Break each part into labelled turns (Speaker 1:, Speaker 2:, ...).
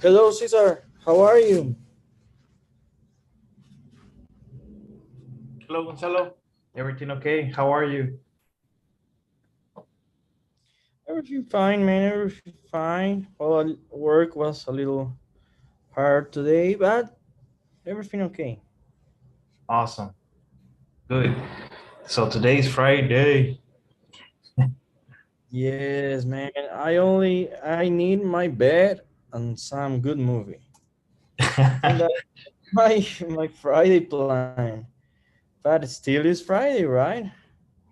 Speaker 1: Hello, Cesar. How are you?
Speaker 2: Hello, Gonzalo. Everything okay? How are you?
Speaker 1: Everything fine, man. Everything fine. Well, work was a little hard today, but everything okay.
Speaker 2: Awesome. Good. So today's Friday.
Speaker 1: Yes, man. I need my bed and some good movie. I think that my my Friday plan. But it still is Friday, right?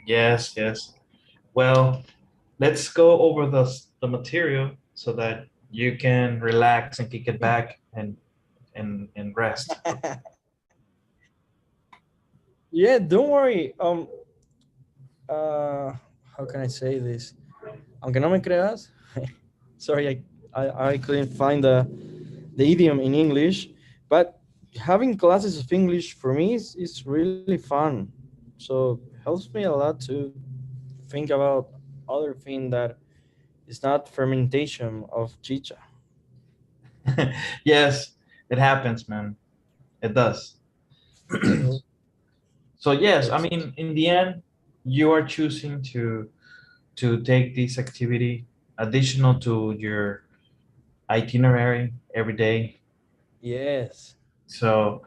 Speaker 2: Yes, yes. Well, let's go over the material so that you can relax and kick it back and rest.
Speaker 1: Yeah, don't worry. How can I say this? Aunque no me creas. Sorry, I couldn't find the idiom in English, but having classes of English for me is really fun. So helps me a lot to think about other thing that is not fermentation of chicha.
Speaker 2: Yes, it happens, man. It does.
Speaker 1: So
Speaker 2: So yes, I
Speaker 1: that's
Speaker 2: mean, in the end, you are choosing to take this activity additional to your itinerary every day.
Speaker 1: yes,
Speaker 2: So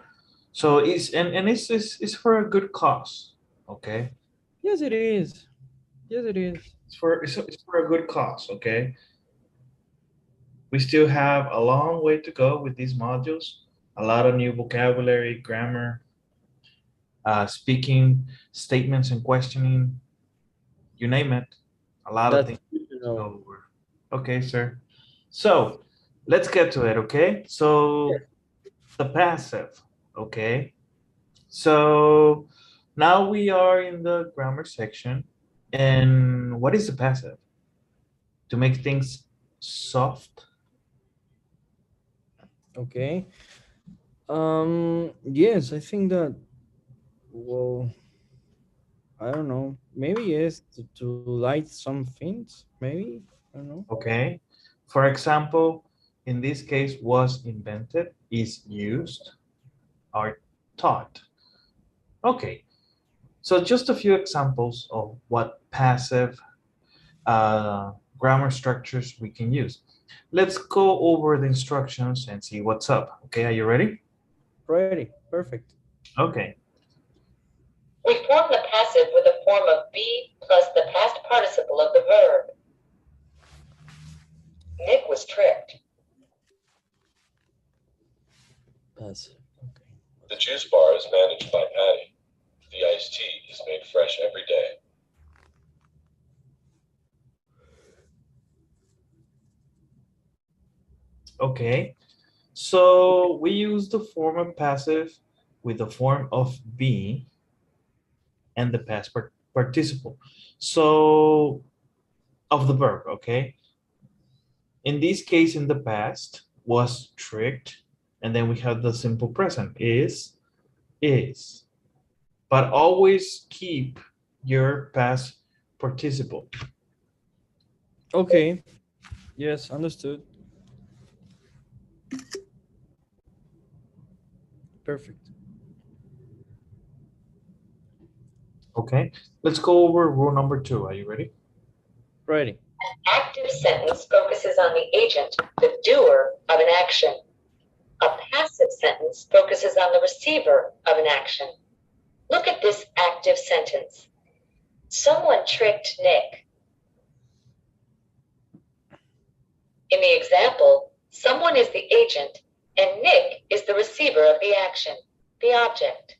Speaker 2: so and it's for a good cause. Okay.
Speaker 1: yes it is. Yes it is.
Speaker 2: It's for a good cause. Okay. We still have a long way to go with these modules. A lot of new vocabulary, grammar, speaking, statements and questioning, you name it. A lot of
Speaker 1: That's
Speaker 2: things
Speaker 1: good to
Speaker 2: to
Speaker 1: know.
Speaker 2: go over. Okay, sir. So let's get to it. Okay. So the passive. Okay. So now we are in the grammar section. And what is the passive? To make things soft?
Speaker 1: Okay. Yes, I think that. Well, I don't know. Maybe yes to light some things. Maybe I don't know.
Speaker 2: Okay. For example, in this case, was invented, is used, are taught. Okay. So just a few examples of what passive uh, grammar structures we can use. Let's go over the instructions and see what's up. Okay, are you ready?
Speaker 1: Ready. Perfect.
Speaker 2: Okay.
Speaker 3: We form the passive with a form of be plus the past participle of the verb. Nick was tricked.
Speaker 1: Passive. Okay.
Speaker 4: The juice bar is managed by Patty. The iced tea is made fresh every day.
Speaker 2: Okay. So we use the form of passive with the form of be and the past participle. So of the verb, okay? In this case, in the past was tricked, and then we have the simple present is. But always keep your past participle.
Speaker 1: Okay. Yes, understood. Perfect.
Speaker 2: Okay, let's go over rule number 2. Are you ready?
Speaker 1: Ready.
Speaker 3: An active sentence focuses on the agent, the doer, of an action. A passive sentence focuses on the receiver of an action. Look at this active sentence. Someone tricked Nick. In the example, someone is the agent and Nick is the receiver of the action, the object.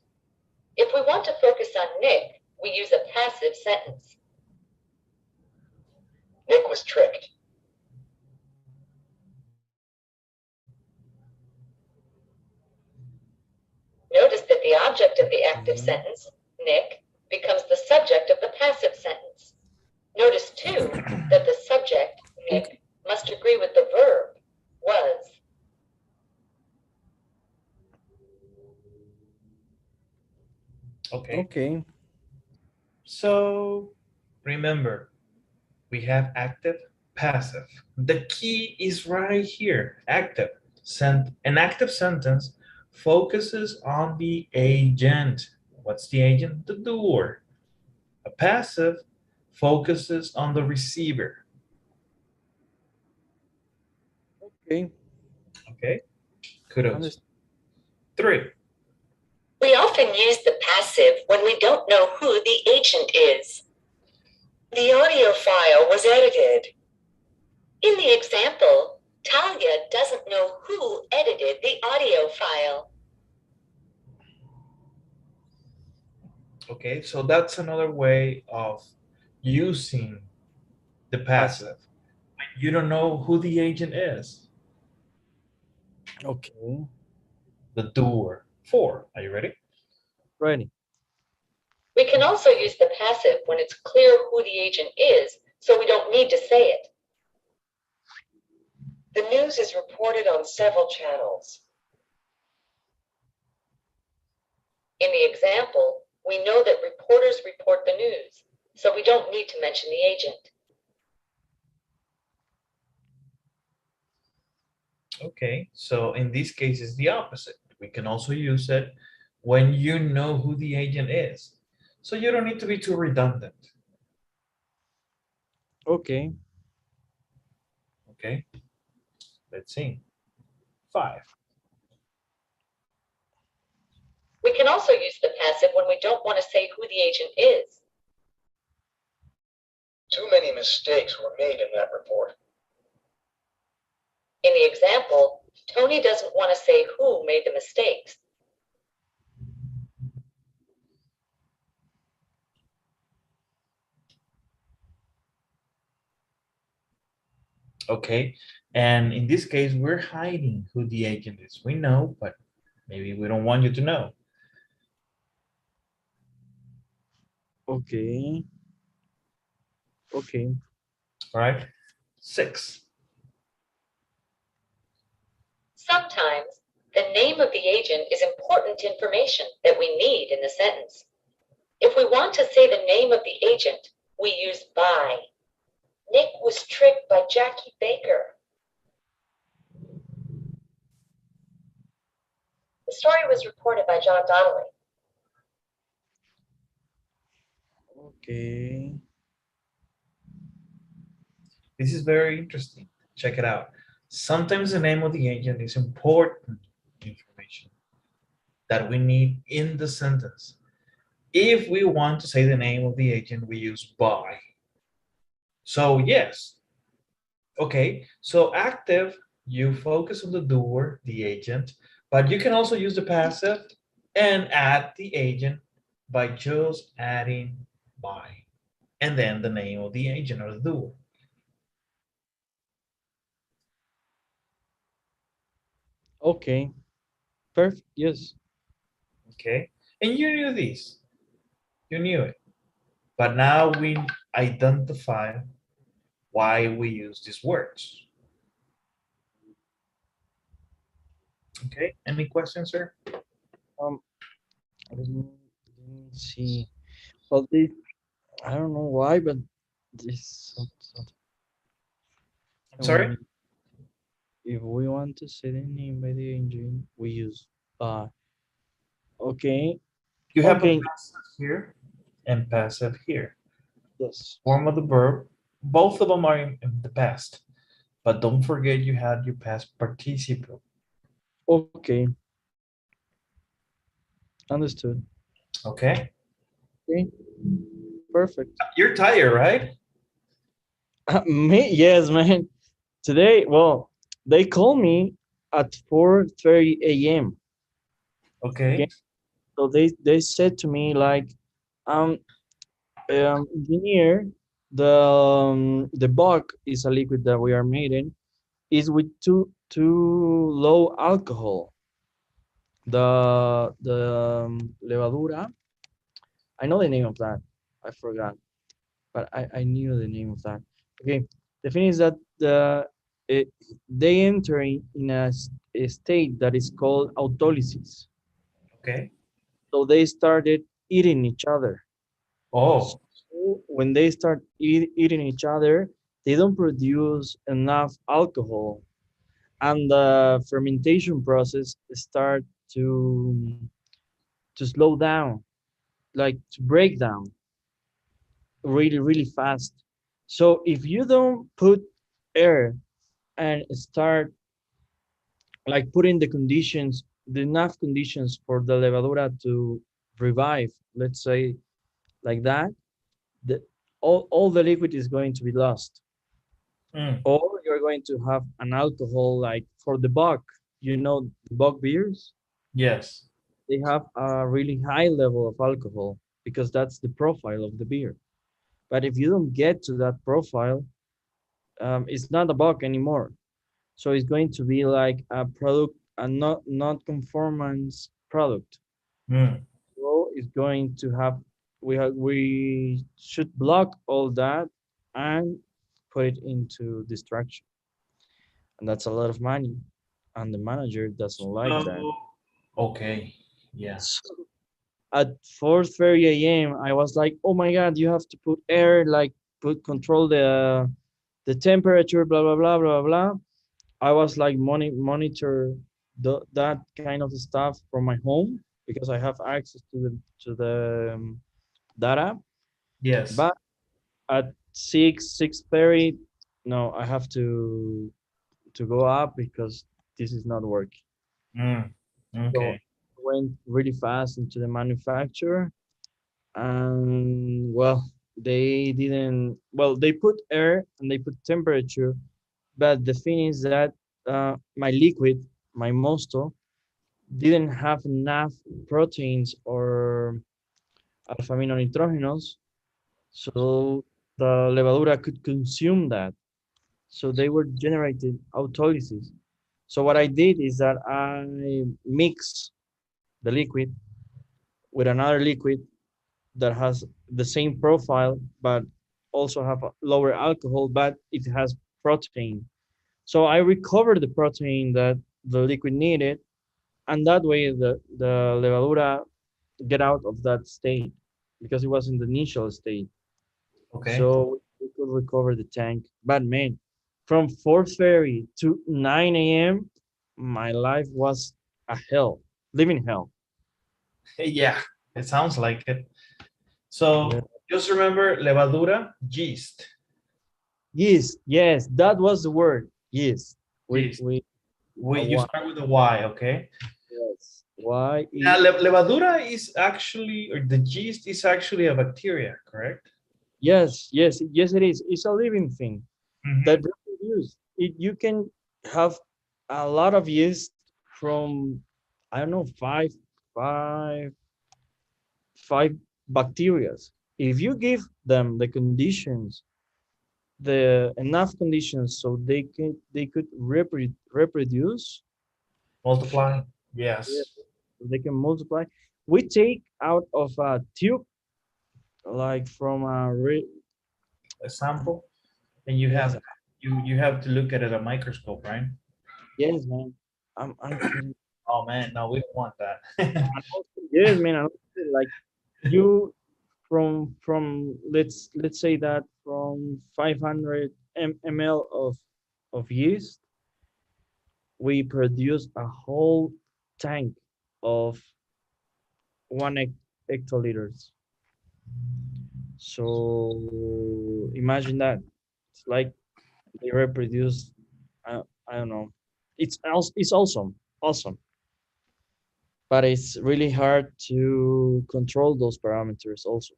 Speaker 3: If we want to focus on Nick, we use a passive sentence.
Speaker 4: Nick was tricked.
Speaker 3: Notice that the object of the active
Speaker 1: Okay.
Speaker 3: sentence, Nick, becomes the subject of the passive sentence. Notice, too, that the subject, Nick,
Speaker 1: Okay.
Speaker 3: must agree with the verb, was.
Speaker 2: Okay.
Speaker 1: Okay.
Speaker 2: So remember, we have active, passive. The key is right here, active. An active sentence focuses on the agent. What's the agent? The doer. A passive focuses on the receiver.
Speaker 1: Okay.
Speaker 2: Okay, kudos.
Speaker 1: Understood.
Speaker 2: 3.
Speaker 3: We often use the passive when we don't know who the agent is. The audio file was edited. In the example, Talia doesn't know who edited the audio file.
Speaker 2: Okay, so that's another way of using the passive. You don't know who the agent is.
Speaker 1: Okay.
Speaker 2: The doer. 4. Are you ready?
Speaker 1: Ready.
Speaker 3: We can also use the passive when it's clear who the agent is, so we don't need to say it. The news is reported on several channels. In the example, we know that reporters report the news, so we don't need to mention the agent.
Speaker 2: Okay, so in this case, it's the opposite. We can also use it when you know who the agent is. So you don't need to be too redundant.
Speaker 1: Okay.
Speaker 2: Okay, let's see. 5.
Speaker 3: We can also use the passive when we don't want to say who the agent is.
Speaker 4: Too many mistakes were made in that report.
Speaker 3: In the example, Tony doesn't want to say who made the mistakes.
Speaker 2: Okay, and in this case, we're hiding who the agent is. We know, but maybe we don't want you to know.
Speaker 1: Okay. Okay.
Speaker 2: All right, 6.
Speaker 3: Sometimes the name of the agent is important information that we need in the sentence. If we want to say the name of the agent, we use by. Nick was tricked by Jackie Baker. The story was reported by John Donnelly.
Speaker 1: Okay.
Speaker 2: This is very interesting. Check it out. Sometimes the name of the agent is important information that we need in the sentence. If we want to say the name of the agent, we use by. So yes. Okay, so active, you focus on the doer, the agent, but you can also use the passive and add the agent by just adding by, and then the name of the agent or the doer.
Speaker 1: Okay. Perfect. Yes.
Speaker 2: Okay, and you knew this, you knew it, but now we identify why we use these words. Okay, any questions, sir?
Speaker 1: Um. Let me see. Well, this, I don't know why, but this.
Speaker 2: I'm sorry?
Speaker 1: If we want to say the name by the engine, we use by. Okay.
Speaker 2: You have a
Speaker 1: Okay.
Speaker 2: passive here and passive here.
Speaker 1: Yes.
Speaker 2: Form of the verb, both of them are in the past, but don't forget you had your past participle.
Speaker 1: Okay. Understood.
Speaker 2: Okay,
Speaker 1: Okay. Perfect.
Speaker 2: you're tired, right?
Speaker 1: Me? Yes, man. Today, well, they call me at 4:30 a.m.
Speaker 2: Okay.
Speaker 1: Okay. So they said to me like, um, engineer, the bug is a liquid that we are making is with too low alcohol. The levadura. I know the name of that. I forgot, but I knew the name of that. Okay. The thing is that it, they enter in a state that is called autolysis.
Speaker 2: Okay.
Speaker 1: So they started eating each other.
Speaker 2: Oh,
Speaker 1: So when they start eating each other, they don't produce enough alcohol. and the fermentation process start to to slow down, like to break down really fast. So if you don't put air and start like putting the conditions, the enough conditions for the levadura to revive, let's say like that, the, all the liquid is going to be lost.
Speaker 2: Mm,
Speaker 1: Or you're going to have an alcohol like for the bock, you know, the bock beers,
Speaker 2: yes.
Speaker 1: they have a really high level of alcohol because that's the profile of the beer. But if you don't get to that profile, it's not a bock anymore. So it's going to be like a product, a not conformance product.
Speaker 2: Mm,
Speaker 1: So it's going to have we should block all that and put it into destruction, and that's a lot of money, and the manager doesn't like that.
Speaker 2: so, okay. Yeah.
Speaker 1: So at 4:30 a.m. I was like, oh my god, you have to put air, like put control the temperature, blah blah blah blah blah. I was like monitor that kind of stuff from my home because I have access to the data.
Speaker 2: Yes.
Speaker 1: But at 6:30, no, I have to go up because this is not working.
Speaker 2: Mm,
Speaker 1: So
Speaker 2: okay.
Speaker 1: I went really fast into the manufacturer, and well, they didn't. Well, they put air and they put temperature, but the thing is that my liquid, my mosto, didn't have enough proteins or alpha aminonitrógenos, so the levadura could consume that. So they were generated autolysis. So what I did is that I mix the liquid with another liquid that has the same profile, but also have a lower alcohol, but it has protein. So I recovered the protein that the liquid needed, and that way the levadura get out of that state because it was in the initial state.
Speaker 2: Okay.
Speaker 1: So we could recover the tank. But man, from 4:30 to 9 a.m., my life was a hell, living hell.
Speaker 2: Yeah, it sounds like it.
Speaker 1: Yeah.
Speaker 2: So just remember levadura, yeast.
Speaker 1: Yes, that was the word. Yes,
Speaker 2: Yeast.
Speaker 1: we
Speaker 2: You
Speaker 1: why?
Speaker 2: start with a Y, okay?
Speaker 1: Yes, why?
Speaker 2: Now, levadura is actually, or the yeast is actually a bacteria, correct?
Speaker 1: Yes, it is. It's a living thing that
Speaker 2: Hmm.
Speaker 1: reproduce. You can have a lot of yeast from, I don't know, five, five bacteria. If you give them the conditions, the enough conditions so they could reproduce,
Speaker 2: Multiply.
Speaker 1: yeah,
Speaker 2: Yes.
Speaker 1: they can multiply. We take out of a tube like from a
Speaker 2: A sample, and you
Speaker 1: yes,
Speaker 2: have you have to look at it at a microscope, right?
Speaker 1: yes, man. I'm kidding.
Speaker 2: Oh man, no, we don't want that.
Speaker 1: And also, yes, man. And also, like you from let's say that from 500 ml of yeast, we produce a whole tank of 1 hectoliters. So imagine that. It's like they reproduce. I don't know. It's awesome, but it's really hard to control those parameters. Also,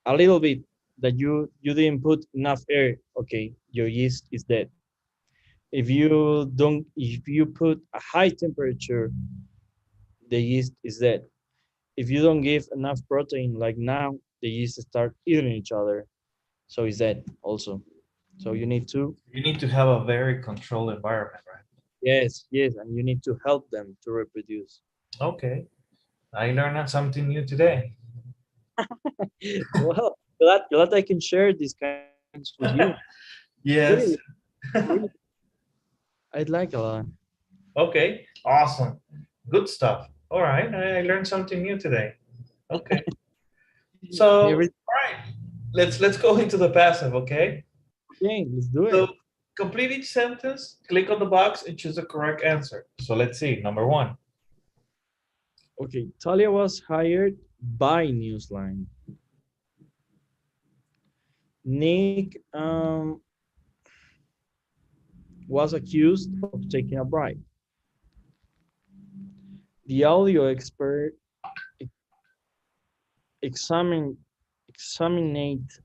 Speaker 1: a little bit that you didn't put enough air. Okay, your yeast is dead. If you put a high temperature, the yeast is dead. If you don't give enough protein, like now, the yeast start eating each other, so it's dead also. So you need to,
Speaker 2: You need to have a very controlled environment, right?
Speaker 1: yes, and you need to help them to reproduce.
Speaker 2: Okay, I learned something new today.
Speaker 1: Well, glad I can share these kind of things with you.
Speaker 2: Yes.
Speaker 1: Really, really, I'd like a lot.
Speaker 2: Okay, awesome. Good stuff. All right, I learned something new today. Okay. So, all
Speaker 1: Every
Speaker 2: right, let's go into the passive, okay?
Speaker 1: Okay, let's do
Speaker 2: So
Speaker 1: it.
Speaker 2: Complete each sentence, click on the box, and choose the correct answer. So let's see. Number 1.
Speaker 1: Okay, Talia was hired by Newsline. Nick was accused of taking a bribe. The audio expert examined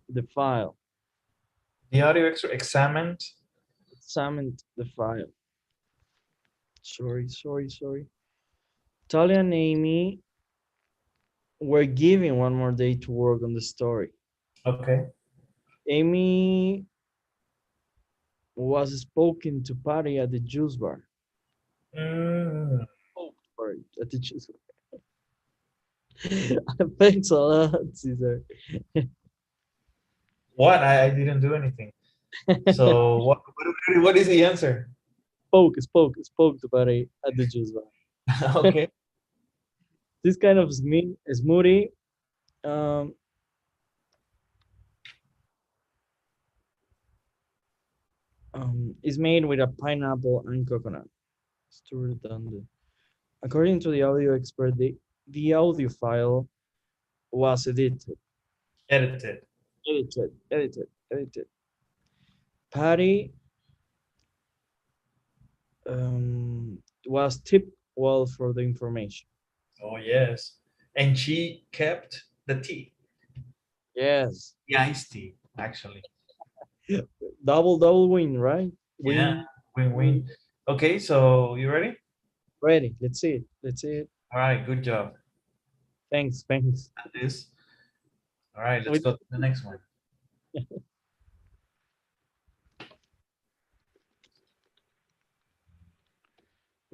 Speaker 1: the file.
Speaker 2: The audio expert examined.
Speaker 1: Examined the file. Sorry. Talia and Amy were given one more day to work on the story.
Speaker 2: Okay.
Speaker 1: Amy was spoken to Patty at the juice bar.
Speaker 2: Mm.
Speaker 1: Oh, sorry, at the juice bar. Thanks a lot, Caesar.
Speaker 2: What? I didn't do anything. So what is the answer?
Speaker 1: Spoke to Patty at the juice bar.
Speaker 2: Okay.
Speaker 1: This kind of smoothie um, is made with a pineapple and coconut. It's too redundant. According to the audio expert, the audio file was edited.
Speaker 2: Edited.
Speaker 1: Patty was tipped well for the information.
Speaker 2: Oh, yes. And she kept the tea.
Speaker 1: Yes.
Speaker 2: The iced tea, actually.
Speaker 1: Double win, right?
Speaker 2: Yeah, win-win. Okay, so you ready?
Speaker 1: Ready. Let's see it.
Speaker 2: All right, good job.
Speaker 1: Thanks.
Speaker 2: Got this. All right, let's go to the next one.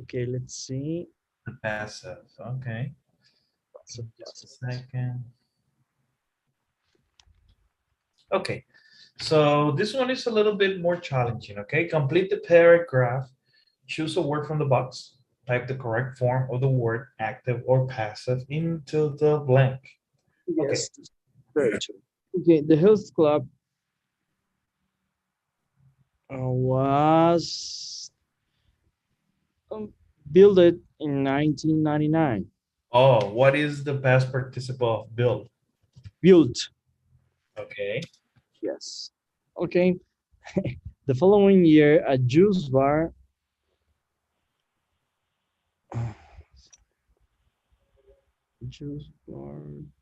Speaker 1: Okay, let's see.
Speaker 2: The passive. Okay. Just a second. Okay, so this one is a little bit more challenging. Okay, complete the paragraph. Choose a word from the box. Type the correct form of the word, active or passive, into the blank.
Speaker 1: Yes. Okay, the health club was built in 1999.
Speaker 2: Oh, what is the past participle of build?
Speaker 1: Built.
Speaker 2: Okay.
Speaker 1: Yes. Okay. The following year, a juice bar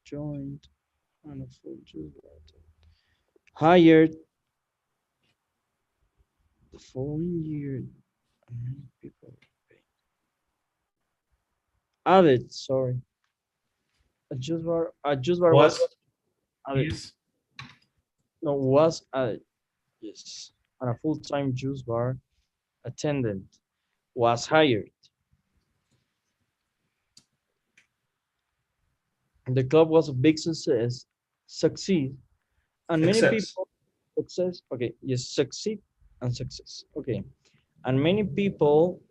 Speaker 1: joined on a full juice bar. Hired the following year. Many people added. Sorry. A juice bar was added.
Speaker 2: Is
Speaker 1: No, was added. Yes. And a full-time juice bar attendant was hired. The club was a big succeed, and many people success. Okay, yes, succeed and success. Okay, and many people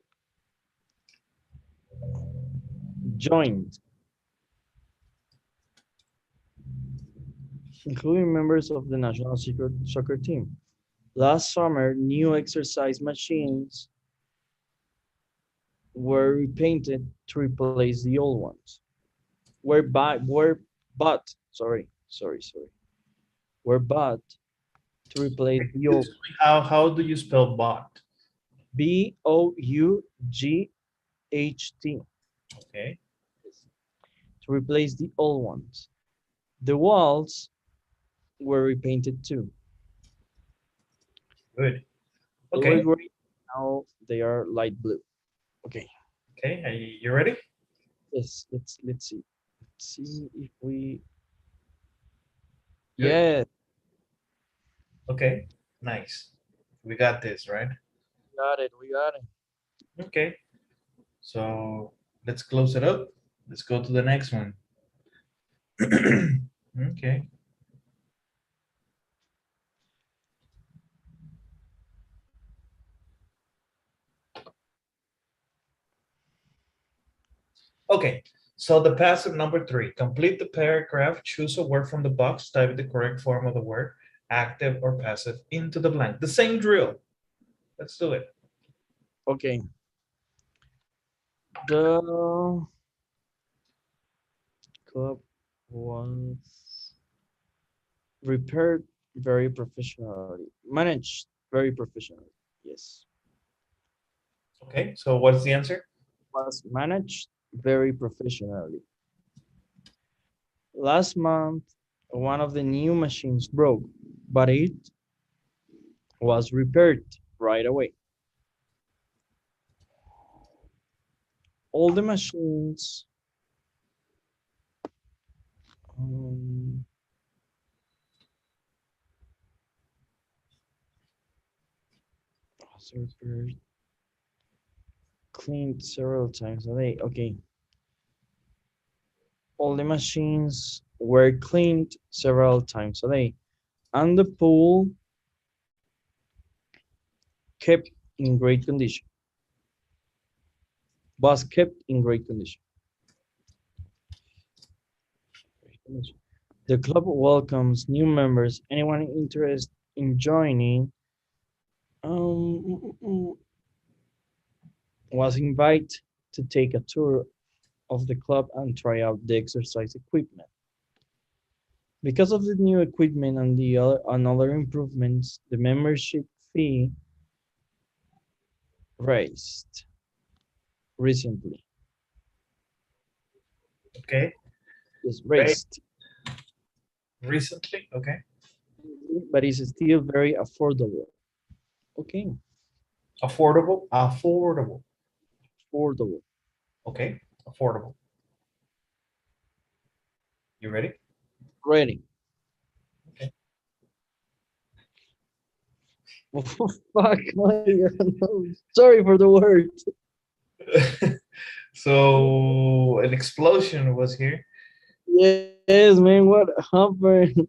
Speaker 1: joined, including members of the national soccer team. Last summer, new exercise machines were repainted to replace the old ones. Were bought to replace the old.
Speaker 2: how do you spell bought?
Speaker 1: BOUGHT.
Speaker 2: Okay.
Speaker 1: To replace the old ones. The walls were repainted too.
Speaker 2: Good.
Speaker 1: They
Speaker 2: Okay.
Speaker 1: were gray, now they are light blue. Okay.
Speaker 2: Okay. Are you ready?
Speaker 1: Yes. Let's see. Let's see if we.
Speaker 2: Good.
Speaker 1: Yeah.
Speaker 2: Okay. Nice. We got this, right?
Speaker 1: We got it.
Speaker 2: Okay. So let's close it up. Let's go to the next one. Okay. Okay, so the passive number 3, complete the paragraph, choose a word from the box, type the correct form of the word, active or passive, into the blank. The same drill. Let's do it.
Speaker 1: Okay. The club was repaired very professionally, managed very professionally. Yes.
Speaker 2: Okay, so what's the answer?
Speaker 1: Was managed very professionally. Last month, one of the new machines broke, but it was repaired right away. All the machines um, was repaired, cleaned several times a day. Okay. All the machines were cleaned several times a day, and the pool kept in great condition. Was kept in great condition. The club welcomes new members. Anyone interested in joining was invited to take a tour of the club and try out the exercise equipment. Because of the new equipment and the other improvements, the membership fee raised recently.
Speaker 2: Okay,
Speaker 1: Yes,
Speaker 2: right.
Speaker 1: raised,
Speaker 2: Recently, okay.
Speaker 1: but it's still very affordable. Okay,
Speaker 2: Affordable, affordable.
Speaker 1: affordable.
Speaker 2: Okay, affordable. You ready?
Speaker 1: Ready.
Speaker 2: Okay.
Speaker 1: Oh, fuck, my God. Sorry for the word.
Speaker 2: So an explosion was here.
Speaker 1: Yes, man, what happened?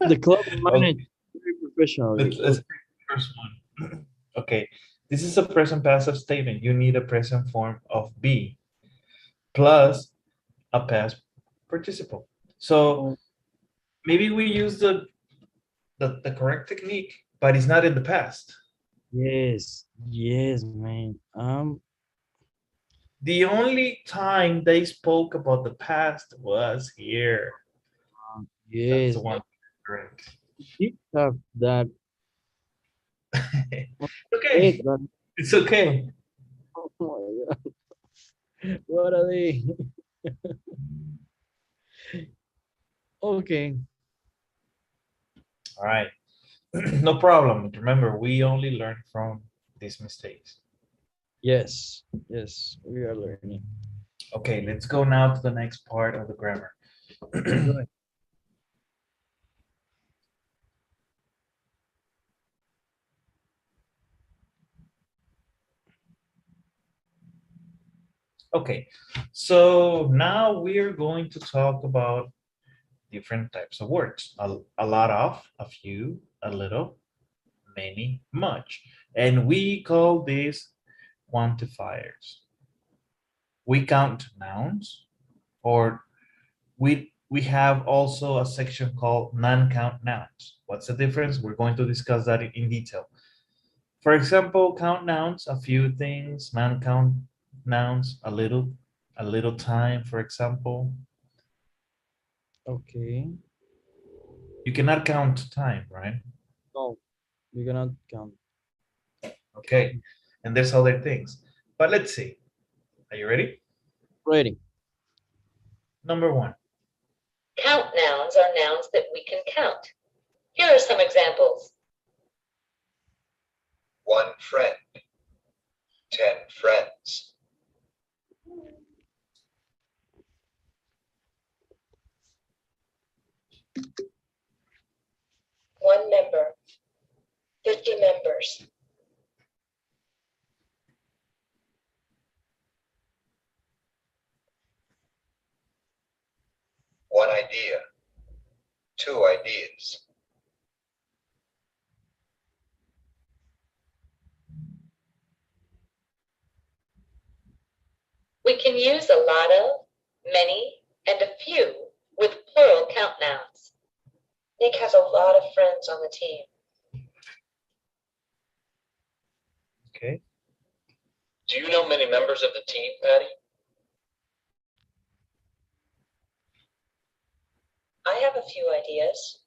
Speaker 1: The club
Speaker 2: Okay,
Speaker 1: managed very professionally.
Speaker 2: let's take the first one. Okay, this is a present passive statement. You need a present form of be plus a past participle. So
Speaker 1: Oh,
Speaker 2: maybe we use the correct technique, but it's not in the past.
Speaker 1: yes, yes, man.
Speaker 2: The only time they spoke about the past was here. That's the
Speaker 1: Yes,
Speaker 2: one. Correct.
Speaker 1: did have that.
Speaker 2: Okay,
Speaker 1: Wait, but
Speaker 2: it's okay.
Speaker 1: oh my God, what are they? Okay,
Speaker 2: All right. No problem. Remember, we only learn from these mistakes.
Speaker 1: yes, yes, we are learning.
Speaker 2: Okay, let's go now to the next part of the grammar.
Speaker 1: Go ahead.
Speaker 2: Okay, so now we are going to talk about different types of words. A lot of, a few, a little, many, much. And we call these quantifiers. We count nouns, or we have also a section called non-count nouns. What's the difference? We're going to discuss that in detail. For example, count nouns, a few things, non-count nouns, a little time, for example.
Speaker 1: Okay,
Speaker 2: You cannot count time, right?
Speaker 1: no, we cannot count.
Speaker 2: Okay, and there's other things. But let's see. Are you ready?
Speaker 1: Ready.
Speaker 2: Number one.
Speaker 3: Count nouns are nouns that we can count. Here are some examples.
Speaker 4: 1 friend, 10 friends,
Speaker 3: One member, 50 members.
Speaker 4: one idea, 2 ideas,
Speaker 3: We can use a lot of, many, and a few with plural count nouns. Nick has a lot of friends on the team.
Speaker 4: Do you know many members of the team, Patty?
Speaker 3: I have a few ideas.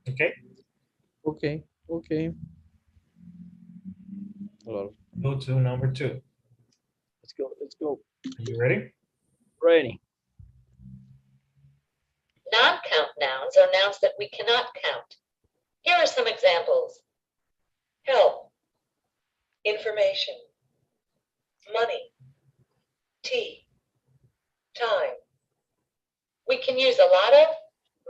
Speaker 2: Okay,
Speaker 1: Okay. Okay. Well,
Speaker 2: go to number 2.
Speaker 1: let's go. Let's go.
Speaker 2: Are you ready?
Speaker 1: Ready.
Speaker 3: Non-count nouns are nouns that we cannot count. Here are some examples. Help, information, money, tea, time. We can use a lot of,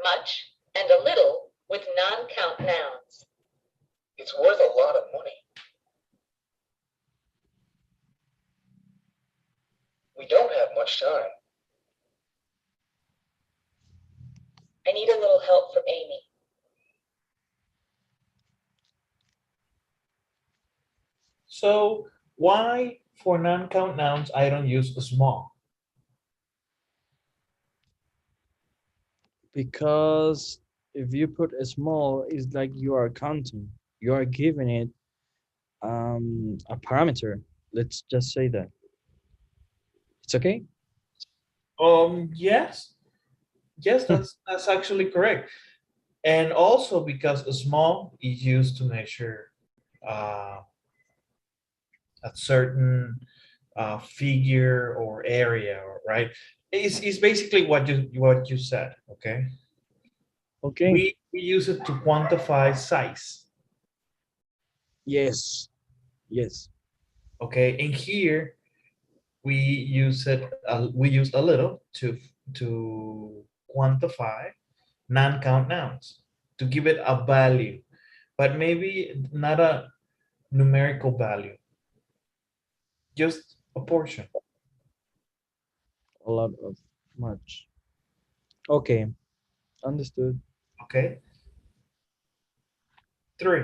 Speaker 3: much, and a little with non-count nouns.
Speaker 4: It's worth a lot of money. We don't have much time.
Speaker 3: I need a little help from Amy.
Speaker 2: So why for non-count nouns I don't use small?
Speaker 1: Because if you put a small, it's like you are counting. You are giving it a parameter. Let's just say that. It's okay?
Speaker 2: Yes, that's actually correct. And also because a small is used to measure a certain figure or area, right? It's basically what you said, okay?
Speaker 1: Okay.
Speaker 2: We use it to quantify size,
Speaker 1: Yes. Yes.
Speaker 2: okay? And here we use a little to quantify non-count nouns, to give it a value, but maybe not a numerical value, just a portion.
Speaker 1: A lot of much. Okay. Understood.
Speaker 2: Okay. 3.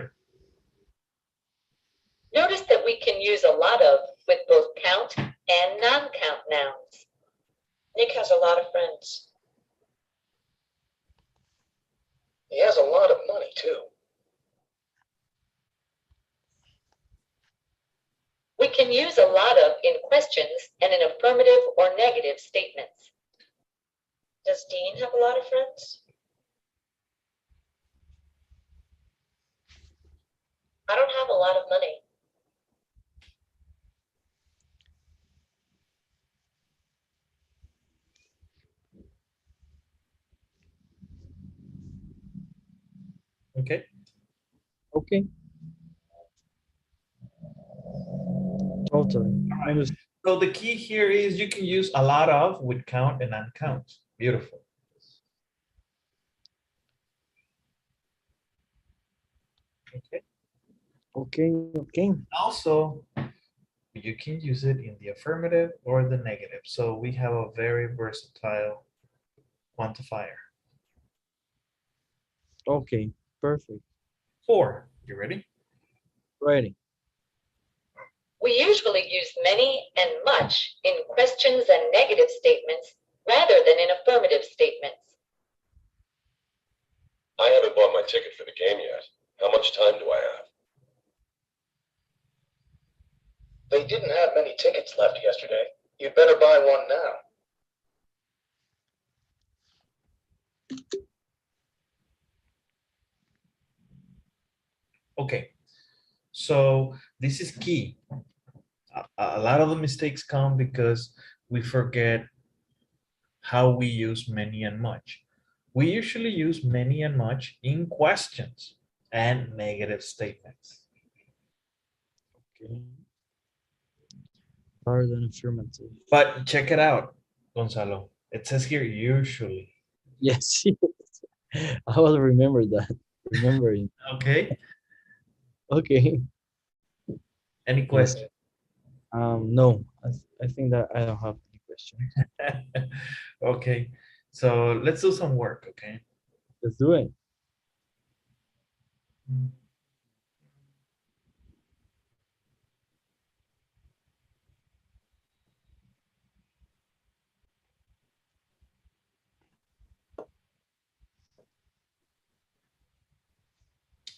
Speaker 3: Notice that we can use a lot of with both count and non-count nouns. Nick has a lot of friends.
Speaker 4: He has a lot of money, too.
Speaker 3: We can use a lot of in questions and in affirmative or negative statements. Does Dean have a lot of friends? I don't have a lot of money.
Speaker 2: Okay.
Speaker 1: Okay. Totally. Understood.
Speaker 2: So the key here is you can use a lot of with count and uncount. Beautiful. Okay.
Speaker 1: Okay. Okay.
Speaker 2: Also, you can use it in the affirmative or the negative. So we have a very versatile quantifier.
Speaker 1: Okay. Perfect.
Speaker 2: 4. You ready?
Speaker 1: Ready.
Speaker 3: We usually use many and much in questions and negative statements rather than in affirmative statements.
Speaker 4: I haven't bought my ticket for the game yet. How much time do I have? They didn't have many tickets left yesterday. You'd better buy one now.
Speaker 2: Okay. So this is key. A lot of the mistakes come because we forget how we use many and much. We usually use many and much in questions and negative statements.
Speaker 1: Okay. Rather than affirmative.
Speaker 2: But check it out, Gonzalo. It says here usually.
Speaker 1: Yes. I will remember that. Remembering.
Speaker 2: Okay.
Speaker 1: Okay.
Speaker 2: Any
Speaker 1: Yes.
Speaker 2: question?
Speaker 1: No. I think that I don't have any questions.
Speaker 2: Okay. So let's do some work, okay?
Speaker 1: Let's do it.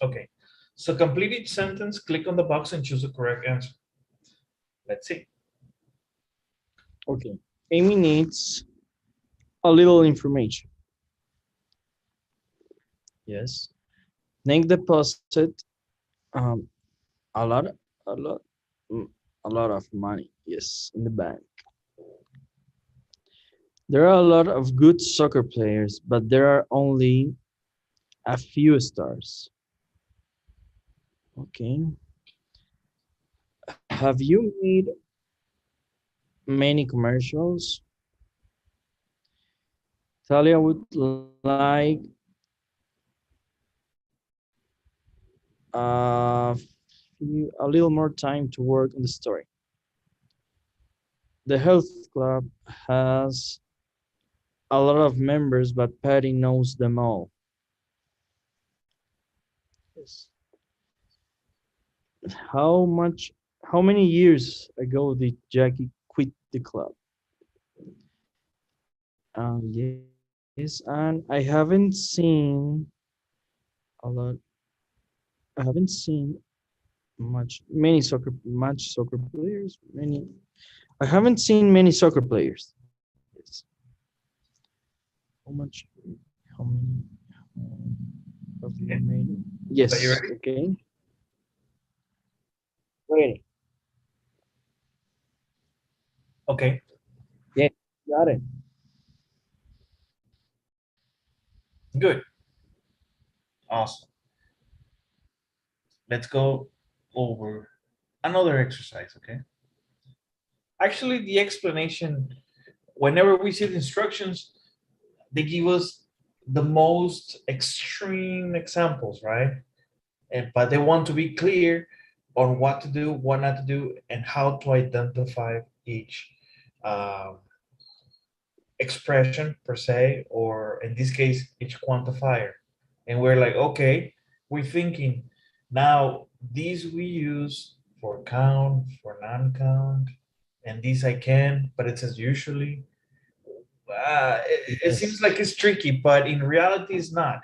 Speaker 2: Okay. So complete each sentence, click on the box and choose the correct answer. Let's see.
Speaker 1: Okay. Amy needs a little information. Yes. Nick deposit um a lot, a lot, mm, a lot of money. Yes, in the bank. There are a lot of good soccer players, but there are only a few stars. Okay. Have you made many commercials? Talia would like uh, a little more time to work on the story. The health club has a lot of members, but Patty knows them all. Yes. How much? How many years ago did Jackie quit the club? Yes, and I haven't seen a lot. I haven't seen much soccer players. Many. I haven't seen many soccer players. Yes. How much? How many have you
Speaker 2: Okay.
Speaker 1: made?
Speaker 2: So you
Speaker 1: Yes.
Speaker 2: ready?
Speaker 1: Okay. Ready.
Speaker 2: Okay.
Speaker 1: Yeah. Got it.
Speaker 2: Good. Awesome. Let's go over another exercise, okay? Actually, the explanation, whenever we see the instructions, they give us the most extreme examples, right? But they want to be clear on what to do, what not to do, and how to identify each um, expression per se, or in this case, each quantifier. And we're like, okay, we're thinking now these we use for count, for non-count, and these I can, but it says usually. It seems like
Speaker 1: Yes.
Speaker 2: it's tricky, but in reality, it's not.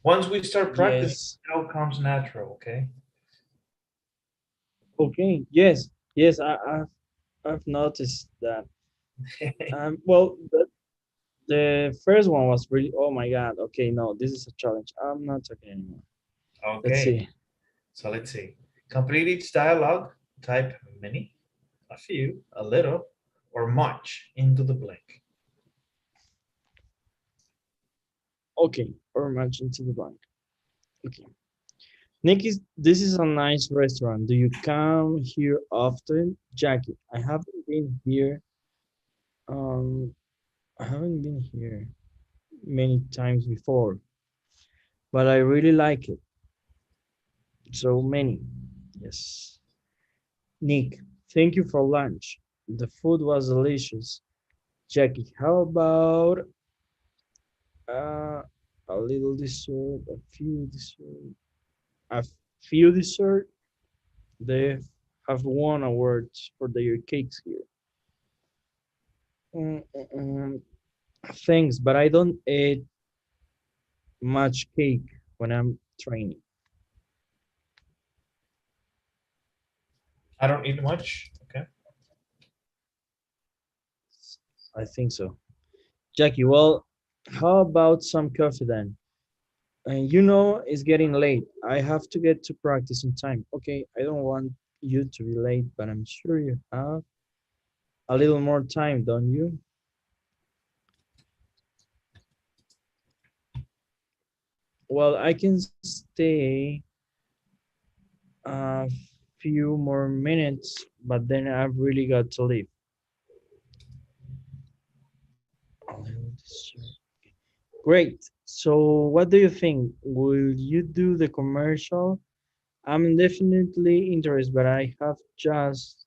Speaker 2: Once we start practicing,
Speaker 1: Yes.
Speaker 2: it all comes natural, okay?
Speaker 1: Okay. Yes. Yes. I've noticed that. Well, the first one was really. Oh my God. Okay. No, this is a challenge. I'm not talking anymore. Let's
Speaker 2: Okay,
Speaker 1: see.
Speaker 2: so let's see. Complete each dialogue, type many, a few, a little, or much into the blank.
Speaker 1: Okay. Or much into the blank. Okay. Nick is. This is a nice restaurant. Do you come here often, Jackie? I haven't been here. Um, I haven't been here many times before, but I really like it. So many. Yes. Nick, thank you for lunch. The food was delicious. Jackie, how about uh, a little dessert, a few dessert? They have won awards for their cakes here. Mm, mm, mm. Thanks, but I don't eat much cake when I'm training.
Speaker 2: I don't eat much, okay?
Speaker 1: I think so. Jackie, well, how about some coffee then? And you know, it's getting late. I have to get to practice in time. Okay, I don't want you to be late, but I'm sure you have a little more time, don't you? Well, I can stay a few more minutes, but then I've really got to leave. A little dessert. Great. So, what do you think? Will you do the commercial? I'm definitely interested, but I have just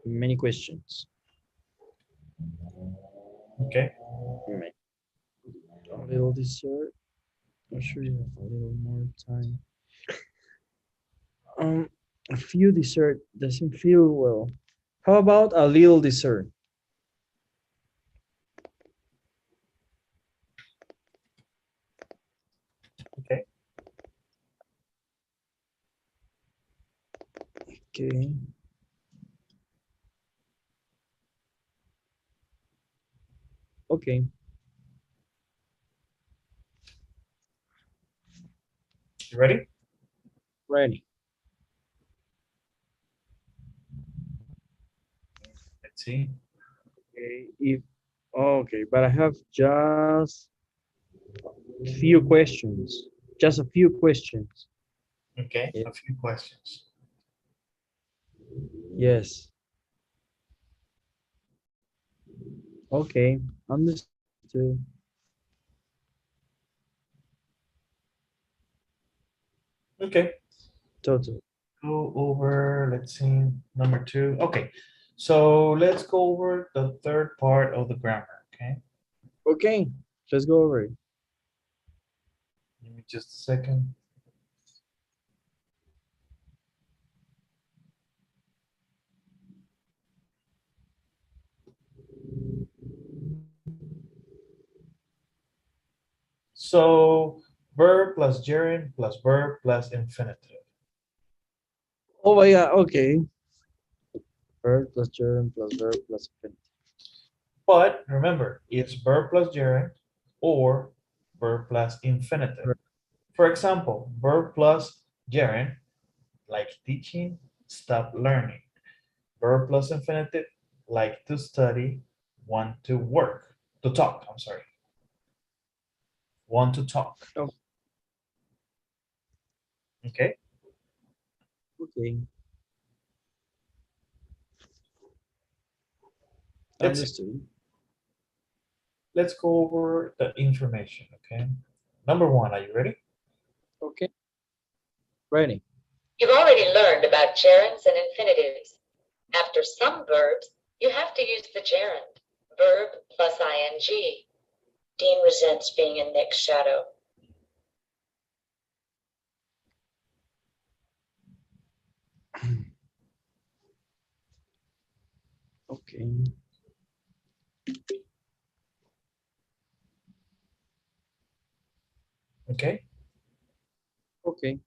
Speaker 1: many questions.
Speaker 2: Okay.
Speaker 1: A little dessert. I'm sure you have a little more time. Um, a few dessert doesn't feel well. How about a little dessert? Okay. Okay.
Speaker 2: You ready?
Speaker 1: Ready.
Speaker 2: Let's see.
Speaker 1: Okay. Okay, but I have just few questions. Just a few questions.
Speaker 2: Okay,
Speaker 1: Yeah.
Speaker 2: a few questions.
Speaker 1: Yes. Okay. Understood.
Speaker 2: Okay,
Speaker 1: Total.
Speaker 2: go over, let's see, number 2. Okay, so let's go over the third part of the grammar, okay?
Speaker 1: Okay. Let's go over it.
Speaker 2: Give me just a second. So verb plus gerund plus verb plus infinitive.
Speaker 1: Oh my God. Okay. Verb plus gerund plus verb plus infinitive.
Speaker 2: But remember, it's verb plus gerund or verb plus infinitive.
Speaker 1: Verb.
Speaker 2: For example, verb plus gerund, like teaching, stop learning. Verb plus infinitive, like to study, want to work, to talk, I'm sorry. Want to talk.
Speaker 1: Oh.
Speaker 2: Okay,
Speaker 1: Okay.
Speaker 2: let's
Speaker 1: Understood.
Speaker 2: let's go over the information, okay? Number 1, are you ready?
Speaker 1: Okay. Ready.
Speaker 3: You've already learned about gerunds and infinitives. After some verbs, you have to use the gerund, verb plus ing. Dean resents being in Nick's shadow.
Speaker 1: Okay.
Speaker 2: Okay,
Speaker 1: Okay.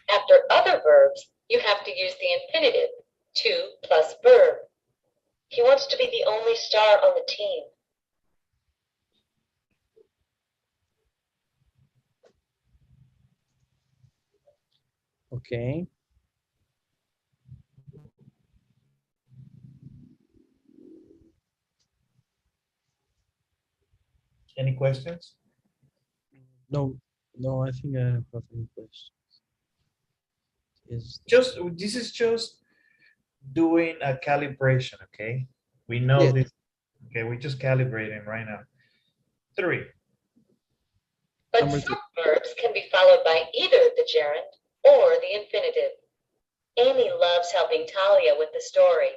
Speaker 3: After other verbs, you have to use the infinitive, to plus verb. He wants to be the only star on the team.
Speaker 1: Okay.
Speaker 2: any questions?
Speaker 1: No, no, I think I have any questions. Is
Speaker 2: This is just doing a calibration, okay? We know
Speaker 1: yeah.
Speaker 2: this, okay? We're just calibrating right now. 3,
Speaker 3: But
Speaker 1: Number
Speaker 3: some
Speaker 1: 3.
Speaker 3: verbs can be followed by either the gerund or the infinitive. Amy loves helping Talia with the story.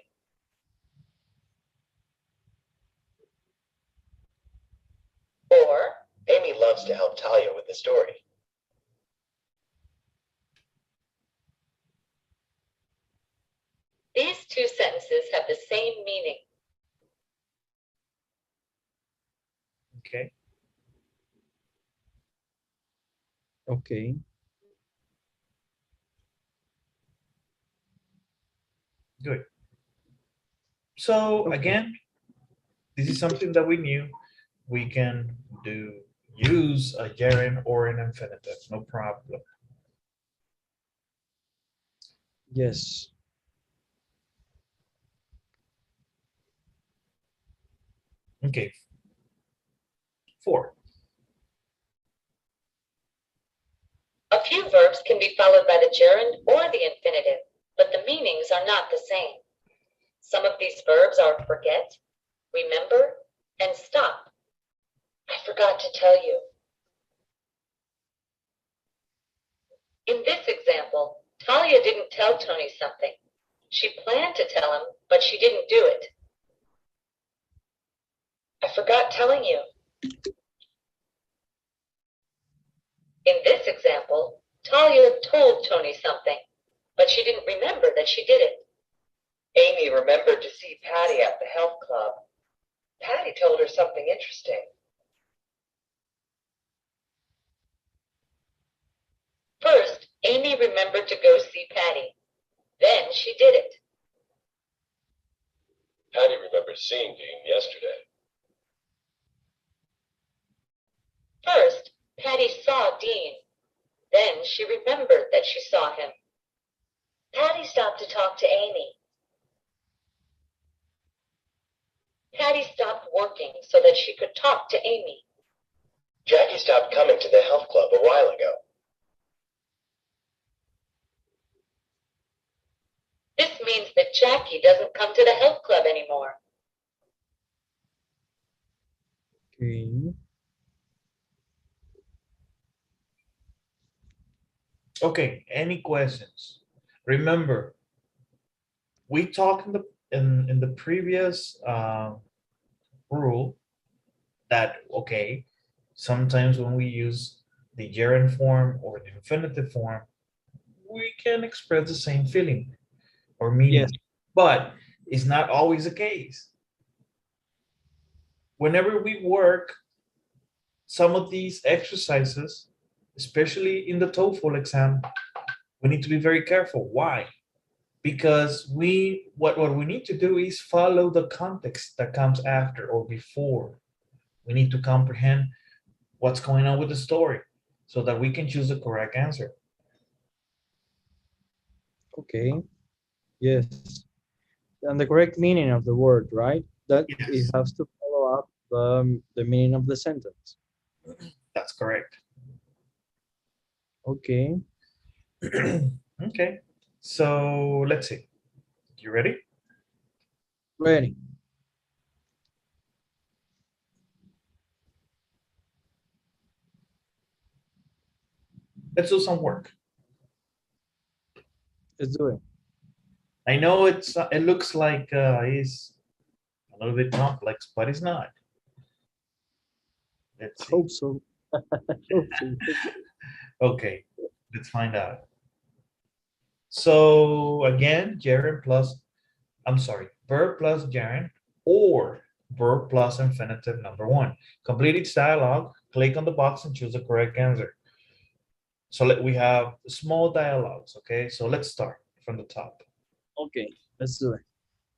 Speaker 3: Or,
Speaker 5: Amy loves to help Talia with the story.
Speaker 3: these two sentences have the same meaning.
Speaker 2: okay?
Speaker 1: Okay.
Speaker 2: Good. So
Speaker 1: Okay.
Speaker 2: again, this is something that we knew. We can use a gerund or an infinitive, no problem.
Speaker 1: Yes.
Speaker 2: Okay. 4.
Speaker 3: A few verbs can be followed by the gerund or the infinitive, but the meanings are not the same. Some of these verbs are forget, remember, and stop. I forgot to tell you. In this example, Talia didn't tell Tony something. She planned to tell him, but she didn't do it. I forgot telling you. In this example, Talia told Tony something, but she didn't remember that she did it.
Speaker 5: Amy remembered to see Patty at the health club. Patty told her something interesting.
Speaker 3: First, Amy remembered to go see Patty. Then she did it.
Speaker 4: Patty remembers seeing Dean yesterday.
Speaker 3: First, Patty saw Dean. Then she remembered that she saw him. Patty stopped to talk to Amy. Patty stopped working so that she could talk to Amy.
Speaker 5: Jackie stopped coming to the health club a while ago.
Speaker 3: This means that Jackie doesn't come to the health club anymore.
Speaker 1: Okay.
Speaker 2: Okay, any questions? Remember, we talked in the previous rule that, okay, sometimes when we use the gerund form or the infinitive form, we can express the same feeling or meaning,
Speaker 1: Yes.
Speaker 2: but it's not always the case. Whenever we work some of these exercises, especially in the TOEFL exam, we need to be very careful. Why? Because what we need to do is follow the context that comes after or before. We need to comprehend what's going on with the story so that we can choose the correct answer.
Speaker 1: Okay. Yes. And the correct meaning of the word, right? That it
Speaker 2: Yes,
Speaker 1: has to follow up the meaning of the sentence.
Speaker 2: that's correct.
Speaker 1: Okay.
Speaker 2: Okay, so let's see. You ready?
Speaker 1: Ready.
Speaker 2: Let's do some work.
Speaker 1: Let's do it.
Speaker 2: I know it looks like it's a little bit complex, but it's not. Let's see.
Speaker 1: Hope so. Hope so.
Speaker 2: Okay, let's find out. So again, gerund plus, I'm sorry, verb plus gerund or verb plus infinitive number one. Complete each dialogue, click on the box and choose the correct answer. So we have small dialogues, okay? So let's start from the top.
Speaker 1: Okay, let's do it.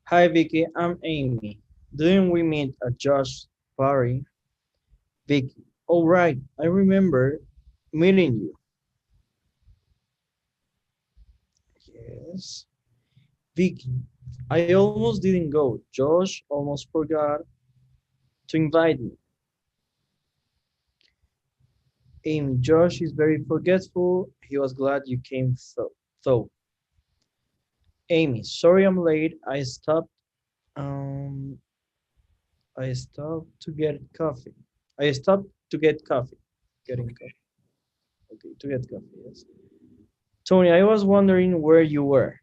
Speaker 1: Hi, Vicky. I'm Amy. Didn't we meet at Josh's party? Vicky. All right. I remember meeting you. Yes. Vicky. I almost didn't go. Josh almost forgot to invite me. Amy. Josh is very forgetful. He was glad you came though. Amy. Sorry I'm late. Um I stopped to get coffee. I stopped to get coffee. Getting coffee. Okay, to get coffee, yes. Tony, I was wondering where you were.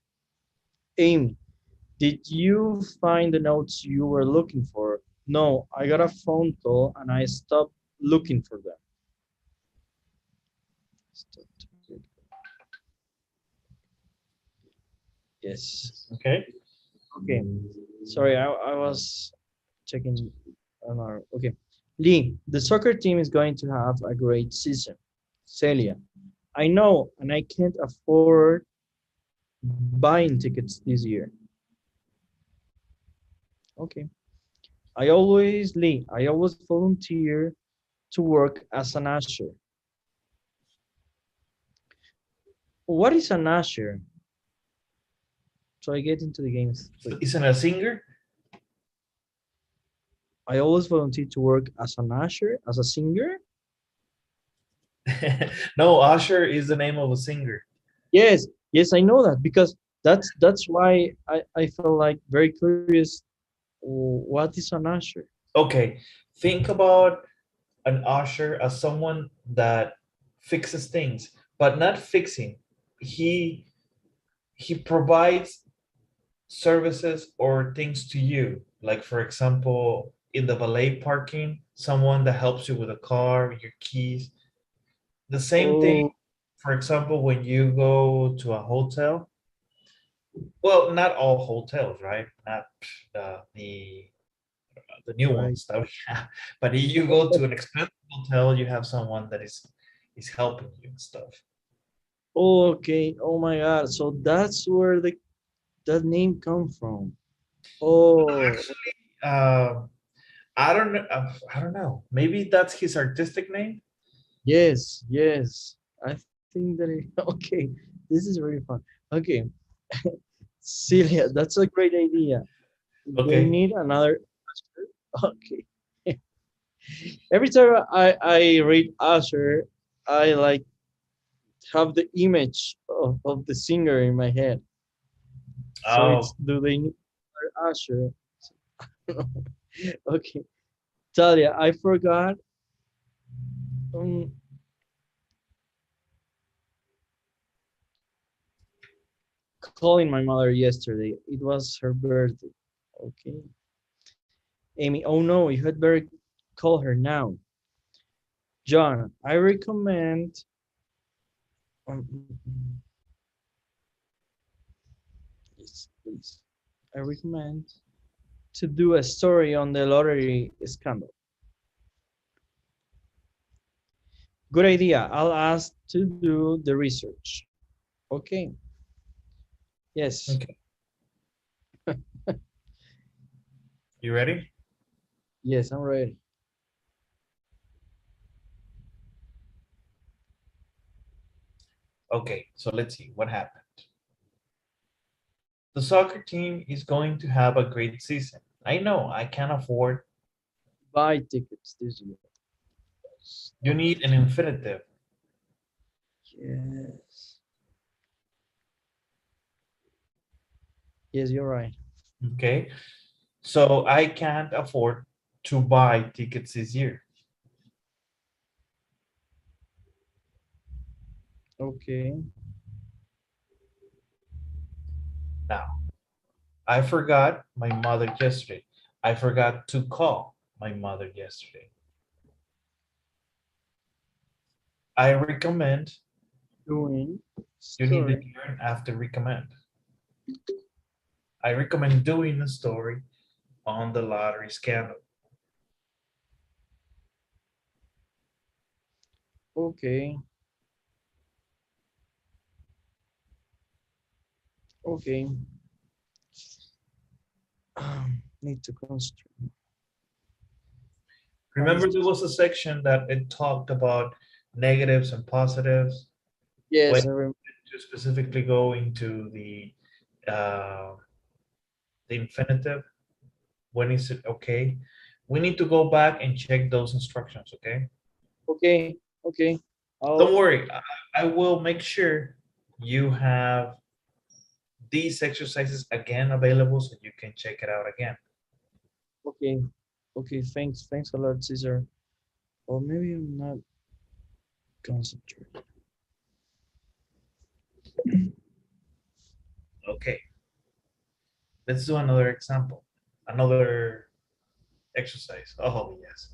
Speaker 1: Amy, did you find the notes you were looking for? No, I got a phone call and I stopped looking for them. Yes.
Speaker 2: Okay.
Speaker 1: Okay. Sorry, I was checking on our. Okay. Lee, the soccer team is going to have a great season. Celia, I know, and I can't afford buying tickets this year. Okay. I always volunteer to work as an usher. What is an usher? So I get into the games.
Speaker 2: Isn't a singer?
Speaker 1: I always volunteer to work as an usher, as a singer.
Speaker 2: No, Usher is the name of a singer.
Speaker 1: Yes, yes, I know that because that's why I felt like very curious. What is an usher?
Speaker 2: Okay, think about an usher as someone that fixes things, but not fixing. He provides services or things to you. Like for example, in the valet parking, someone that helps you with a car, your keys. The same thing,
Speaker 1: Oh,
Speaker 2: for example, when you go to a hotel. Well, not all hotels, right? Not the new
Speaker 1: right.
Speaker 2: ones that we have. But if you go to an expensive hotel, you have someone that is helping you and stuff.
Speaker 1: Okay. Oh my God. So that's where the that name come from. Oh,
Speaker 2: Uh, I don't know. I don't know. Maybe that's his artistic name.
Speaker 1: yes, yes. I think that okay. This is very fun. Okay, Celia, that's a great idea. They
Speaker 2: Okay.
Speaker 1: need another. Okay. Every time I read Usher, I like have the image of the singer in my head. So it's
Speaker 2: Oh,
Speaker 1: do they need another Usher? Okay, Talia, I forgot um, calling my mother yesterday. It was her birthday. Okay, Amy. Oh no, you had better call her now. John, I recommend. Yes, please. I recommend to do a story on the lottery scandal. Good idea. I'll ask to do the research. Okay. Yes.
Speaker 2: okay. You ready?
Speaker 1: Yes, I'm ready.
Speaker 2: Okay. So let's see what happened. The soccer team is going to have a great season. I know I can't afford.
Speaker 1: Buy tickets this year.
Speaker 2: You need an infinitive.
Speaker 1: Yes. Yes, you're right.
Speaker 2: Okay. So I can't afford to buy tickets this year.
Speaker 1: Okay.
Speaker 2: Now, I forgot my mother yesterday. I forgot to call my mother yesterday. I recommend.
Speaker 1: Doing
Speaker 2: You need the
Speaker 1: story.
Speaker 2: gerund after recommend. I recommend doing a story on the lottery scandal.
Speaker 1: Okay. Okay. Need to concentrate. Find
Speaker 2: Remember, there was a section that it talked about negatives and positives. When
Speaker 1: yes, I remember.
Speaker 2: to specifically go into the infinitive. When is it okay? We need to go back and check those instructions. Okay.
Speaker 1: Okay. Okay.
Speaker 2: Don't
Speaker 1: I'll
Speaker 2: worry. I will make sure you have these exercises again available so you can check it out again.
Speaker 1: okay. Okay. Thanks. Thanks a lot, Caesar. Or maybe I'm not concentrating.
Speaker 2: Okay. Let's do another example. Another exercise. Oh, yes.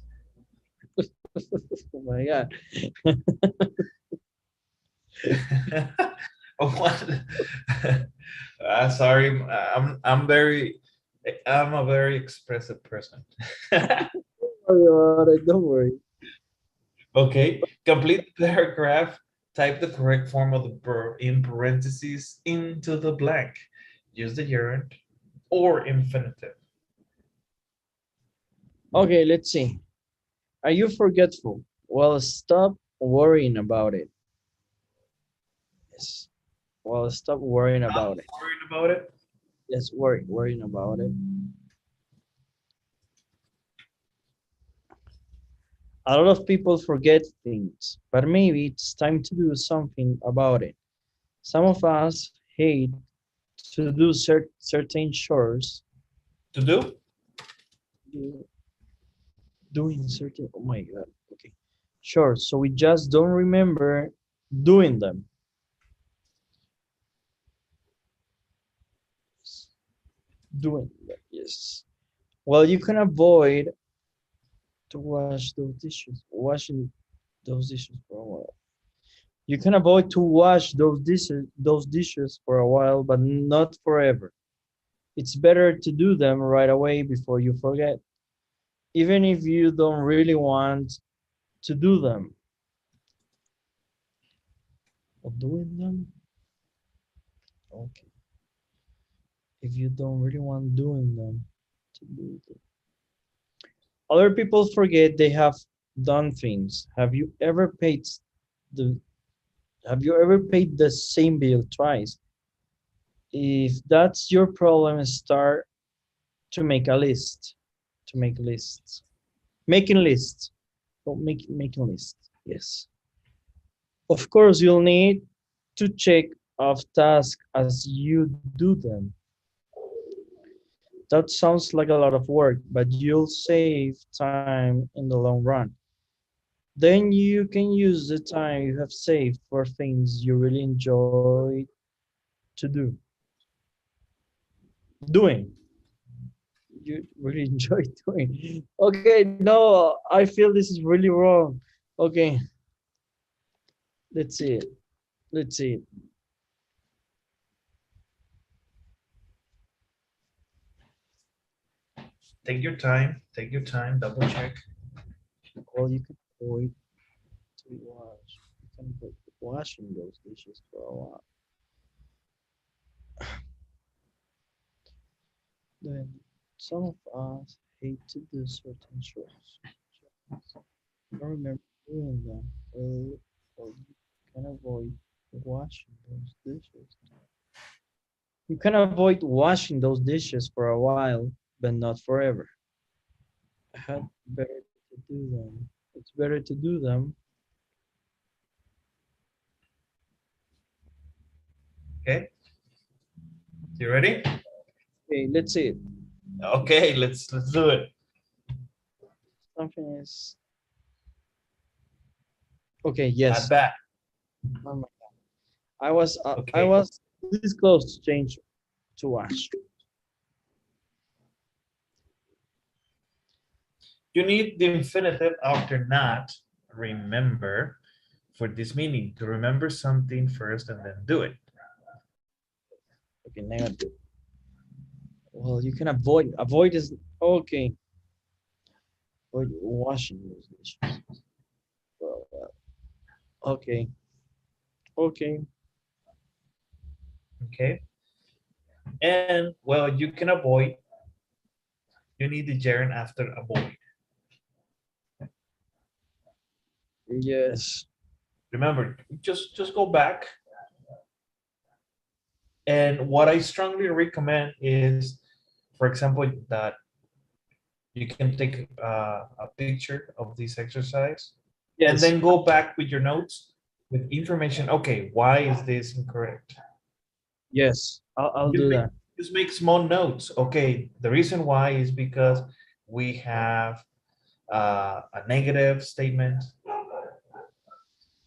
Speaker 1: Oh my God.
Speaker 2: What? Sorry, I'm a very expressive person.
Speaker 1: Don't worry about it. Don't worry.
Speaker 2: Okay, complete the paragraph. Type the correct form of the verb in parentheses into the blank. Use the gerund or infinitive.
Speaker 1: Okay, let's see. Are you forgetful? Well, stop worrying about it. Yes. Well, stop worrying about it.
Speaker 2: Worried about it?
Speaker 1: Yes, worrying about it. A lot of people forget things, but maybe it's time to do something about it. Some of us hate to do certain chores,
Speaker 2: To do?
Speaker 1: do- doing certain, oh my God, okay. Sure, so we just don't remember doing them. Doing them, yes. Well, you can avoid to wash those dishes, washing those dishes for a while. You can avoid to wash those dishes for a while, but not forever. It's better to do them right away before you forget, even if you don't really want to do them. of doing them. Okay. If you don't really want doing them, to do them. Other people forget they have done things. The have you ever paid the same bill twice? If that's your problem, start to make a list. To make lists. Making lists. Oh, making lists. Yes. Of course, you'll need to check off tasks as you do them. That sounds like a lot of work, but you'll save time in the long run. Then you can use the time you have saved for things you really enjoy to do. Doing. You really enjoy doing. Okay, no, I feel this is really wrong. Okay, let's see it. Let's see it.
Speaker 2: Take your time, double check.
Speaker 1: Well, you can avoid to wash. You can avoid washing those dishes for a while. Then some of us hate to do certain chores. I don't remember doing them. Well, you can avoid washing those dishes. You can avoid washing those dishes for a while, but not forever. I had better to do them. It's better to do them.
Speaker 2: Okay. You ready?
Speaker 1: Okay, let's see it.
Speaker 2: Okay, let's do it.
Speaker 1: Something is okay. Yes.
Speaker 2: At bat.
Speaker 1: Oh my God. I was
Speaker 2: Okay.
Speaker 1: this close to change to wash.
Speaker 2: You need the infinitive after not remember for this meaning to remember something first and then do it.
Speaker 1: Okay, negative. Well, you can avoid is okay. Avoid washing those dishes. Well, okay. Okay.
Speaker 2: Okay. And well, you can avoid. You need the gerund after avoid.
Speaker 1: Yes.
Speaker 2: Remember, just go back. And what I strongly recommend is, for example, that you can take a picture of this exercise and
Speaker 1: Yes.
Speaker 2: then go back with your notes with information. Okay, why is this incorrect?
Speaker 1: Yes. I'll do that.
Speaker 2: Just make small notes. Okay, the reason why is because we have a negative statement.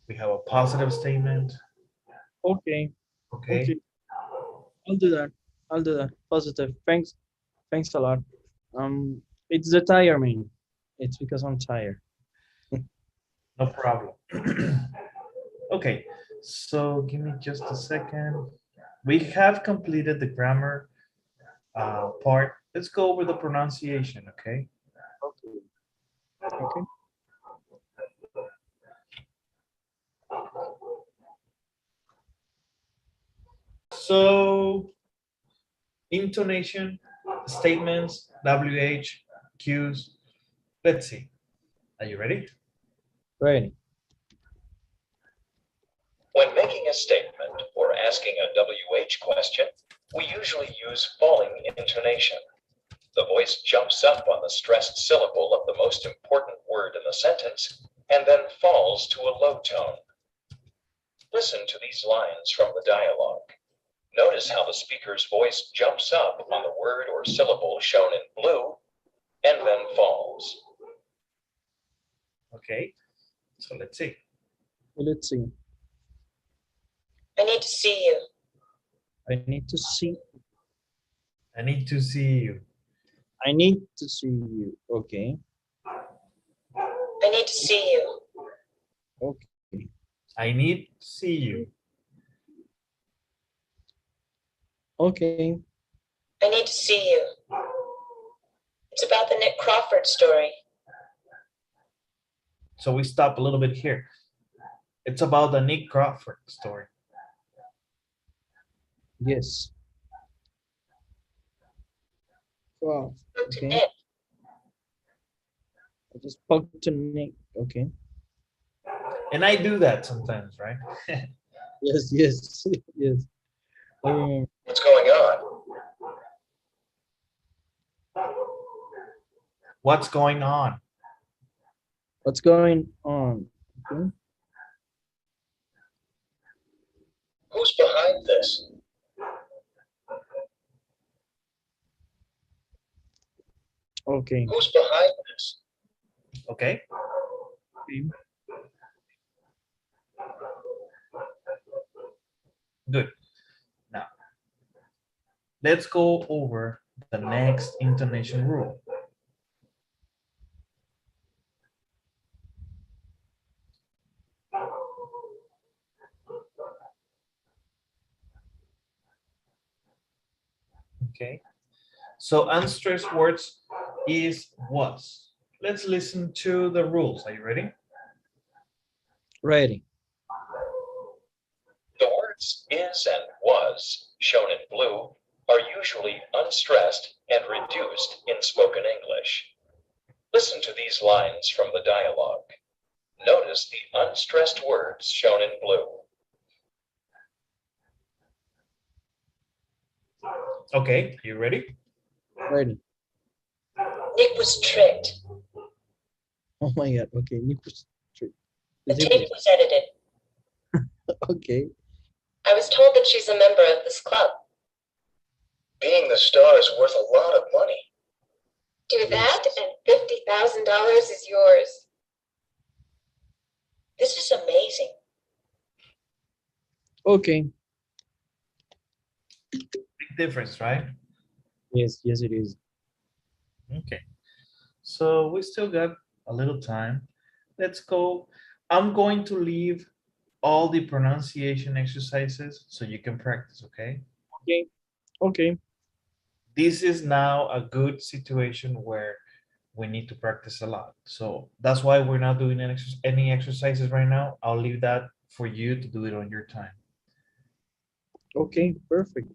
Speaker 2: We have a positive statement.
Speaker 1: Okay.
Speaker 2: Okay.
Speaker 1: Okay. I'll do that. I'll do that. Positive. Thanks. Thanks a lot. It's the tire, man. It's because I'm tired.
Speaker 2: No problem. Okay, so give me just a second. We have completed the grammar part. Let's go over the pronunciation, okay?
Speaker 1: Okay. Okay.
Speaker 2: So, intonation, statements, WH, cues. Let's see. Are you ready?
Speaker 1: Ready.
Speaker 4: When making a statement or asking a WH question, we usually use falling intonation. The voice jumps up on the stressed syllable of the most important word in the sentence and then falls to a low tone. Listen to these lines from the dialogue. Notice how the speaker's voice jumps up on the word or syllable shown in blue and then falls.
Speaker 2: Okay, so let's see.
Speaker 1: Let's see.
Speaker 3: I need to see you.
Speaker 1: I need to see.
Speaker 2: I need to see you.
Speaker 1: I need to see you. Okay.
Speaker 3: I need to see you.
Speaker 1: Okay.
Speaker 2: I need to see you.
Speaker 1: Okay.
Speaker 3: I need to see you. It's about the Nick Crawford story.
Speaker 2: So we stop a little bit here. It's about the Nick Crawford story.
Speaker 1: Yes. Wow.
Speaker 3: Spoke to
Speaker 1: Okay.
Speaker 3: Nick.
Speaker 1: I just spoke to Nick. Okay.
Speaker 2: And I do that sometimes, right?
Speaker 1: Yes, yes, yes. I remember.
Speaker 4: What's going on?
Speaker 2: What's going on?
Speaker 1: What's going on? Okay.
Speaker 4: Who's behind this?
Speaker 1: Okay.
Speaker 4: Who's behind this?
Speaker 2: Okay.
Speaker 1: Okay.
Speaker 2: Good. Now, let's go over the next intonation rule. Okay. So unstressed words is was. Let's listen to the rules. Are you ready?
Speaker 1: Ready.
Speaker 4: The words is and was, shown in blue, are usually unstressed and reduced in spoken English. Listen to these lines from the dialogue. Notice the unstressed words shown in blue.
Speaker 2: Okay, you ready?
Speaker 1: Ready.
Speaker 3: Nick was tricked.
Speaker 1: Oh my God. Okay. Nick was tricked.
Speaker 3: The
Speaker 1: Is it-
Speaker 3: tape was edited.
Speaker 1: Okay.
Speaker 3: I was told that she's a member of this club.
Speaker 4: Being the star is worth a lot of money.
Speaker 3: Do that and $50,000 is yours. This is amazing.
Speaker 1: Okay.
Speaker 2: Big difference, right?
Speaker 1: Yes, yes, it is.
Speaker 2: Okay. So we still got a little time. Let's go. I'm going to leave all the pronunciation exercises so you can practice, okay?
Speaker 1: Okay. Okay.
Speaker 2: This is now a good situation where we need to practice a lot. So that's why we're not doing any exercises right now. I'll leave that for you to do it on your time.
Speaker 1: Okay. Perfect.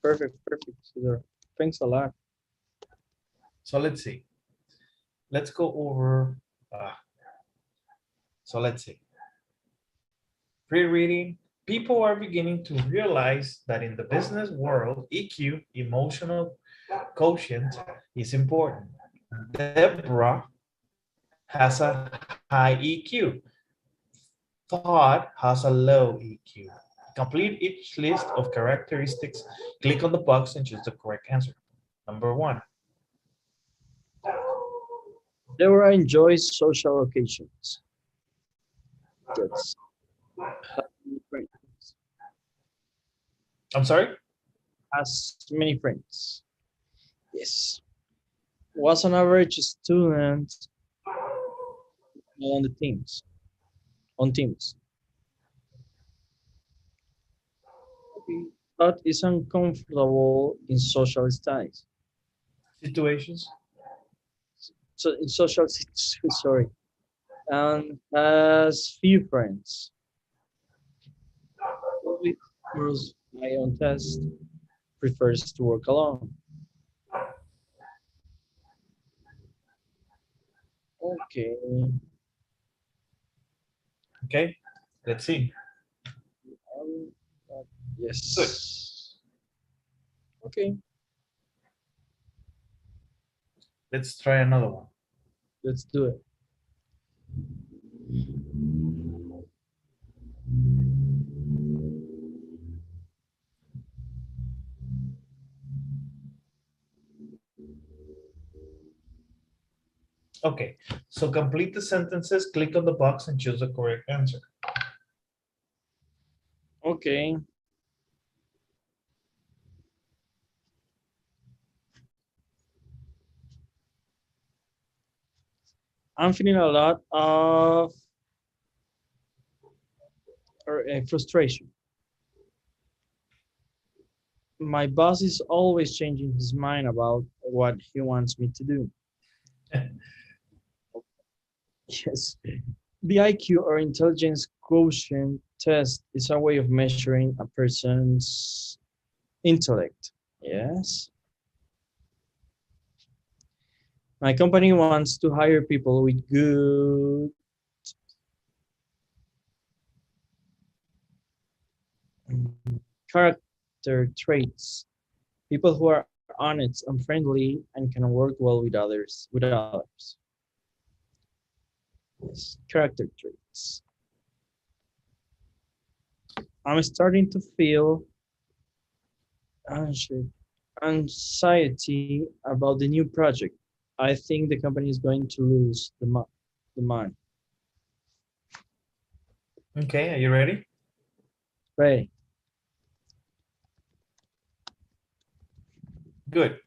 Speaker 1: Perfect. Perfect. Cesar. Thanks a lot.
Speaker 2: So let's see. Let's go over. So let's see. Pre-reading. People are beginning to realize that in the business world, EQ, emotional quotient, is important. Deborah has a high EQ. Thought has a low EQ. Complete each list of characteristics. Click on the box and choose the correct answer. Number 1.
Speaker 1: Deborah enjoys social occasions. Yes. Has many friends.
Speaker 2: I'm sorry?
Speaker 1: Has many friends. Yes. Was an average student on the teams. On teams. But is uncomfortable in social styles.
Speaker 2: Situations.
Speaker 1: So in social sorry. And has few friends. Always scores high on test. Prefers to work alone. Okay.
Speaker 2: Okay, let's see.
Speaker 1: Um, yes.
Speaker 2: Good.
Speaker 1: Okay.
Speaker 2: Let's try another one.
Speaker 1: Let's do it.
Speaker 2: Okay, so complete the sentences, click on the box and choose the correct answer.
Speaker 1: Okay. I'm feeling a lot of frustration. My boss is always changing his mind about what he wants me to do. Yes. The IQ or intelligence quotient test is a way of measuring a person's intellect. Yes. My company wants to hire people with good character traits, people who are honest and friendly and can work well with others. Yes, character traits. I'm starting to feel anxi- anxiety about the new project. I think the company is going to lose the money.
Speaker 2: Okay, are you ready?
Speaker 1: Right.
Speaker 2: Good.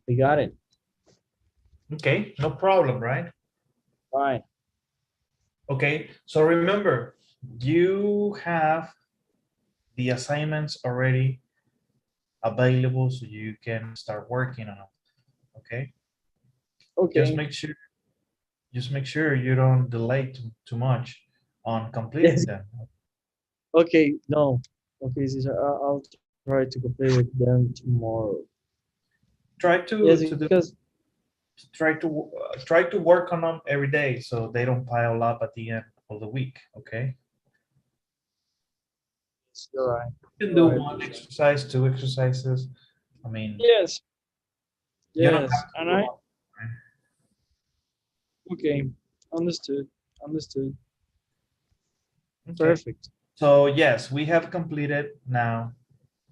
Speaker 1: We got it.
Speaker 2: Okay, no problem, right?
Speaker 1: Right.
Speaker 2: Okay, so remember, you have the assignments already available so you can start working on them. Okay, just
Speaker 1: Okay.
Speaker 2: make sure you don't delay too much on completing
Speaker 1: Yes.
Speaker 2: them.
Speaker 1: Okay. No. Okay, Cesar. I'll try to complete with them tomorrow.
Speaker 2: Try
Speaker 1: Yes,
Speaker 2: to do
Speaker 1: because
Speaker 2: try to work on them every day so they don't pile up at the end of the week. Okay,
Speaker 1: you're right.
Speaker 2: you can do
Speaker 1: You're right.
Speaker 2: one exercise, two exercises. I mean,
Speaker 1: Yes.
Speaker 2: you don't
Speaker 1: Yes.
Speaker 2: have to
Speaker 1: And
Speaker 2: do
Speaker 1: I.
Speaker 2: all.
Speaker 1: Okay. Understood. Understood.
Speaker 2: Okay,
Speaker 1: Perfect.
Speaker 2: so yes, we have completed now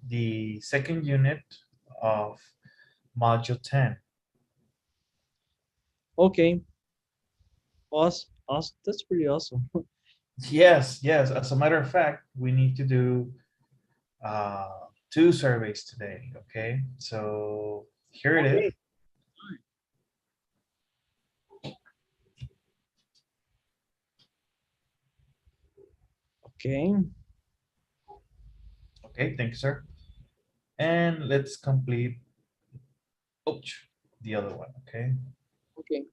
Speaker 2: the second unit of module 10.
Speaker 1: Okay. Awesome. Awesome. That's pretty awesome.
Speaker 2: Yes, yes. As a matter of fact, we need to do uh, 2 surveys today. Okay, so here it is.
Speaker 1: Okay. Okay.
Speaker 2: Okay, thank you, sir. And let's complete oops, the other one. Okay.
Speaker 1: Okay.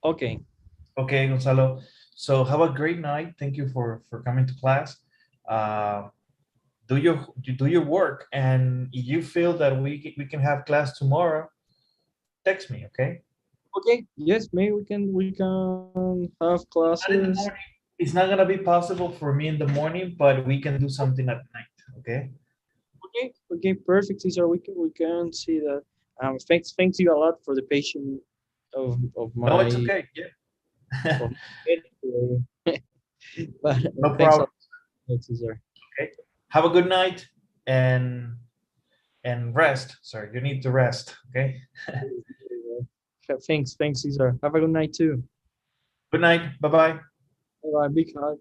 Speaker 1: Okay.
Speaker 2: Okay, Gonzalo. So have a great night. Thank you for coming to class. Uh, do your work, and if you feel that we can have class tomorrow, text me. Okay.
Speaker 1: Okay. Yes, maybe we can have
Speaker 2: Not in the
Speaker 1: classes.
Speaker 2: morning. It's not gonna be possible for me in the morning, but we can do something at night. Okay.
Speaker 1: Okay. Okay. Perfect, Cesar. We can see that. Thanks you a lot for the patient of
Speaker 2: No, it's
Speaker 1: my
Speaker 2: okay. Yeah.
Speaker 1: of it today. But
Speaker 2: No
Speaker 1: thanks a
Speaker 2: problem.
Speaker 1: lot, Cesar.
Speaker 2: Okay. Have a good night and rest. Sorry, you need to rest. Okay.
Speaker 1: Thanks, Cesar. Have a good night too.
Speaker 2: Good night. Bye bye.
Speaker 1: Bye, big hug.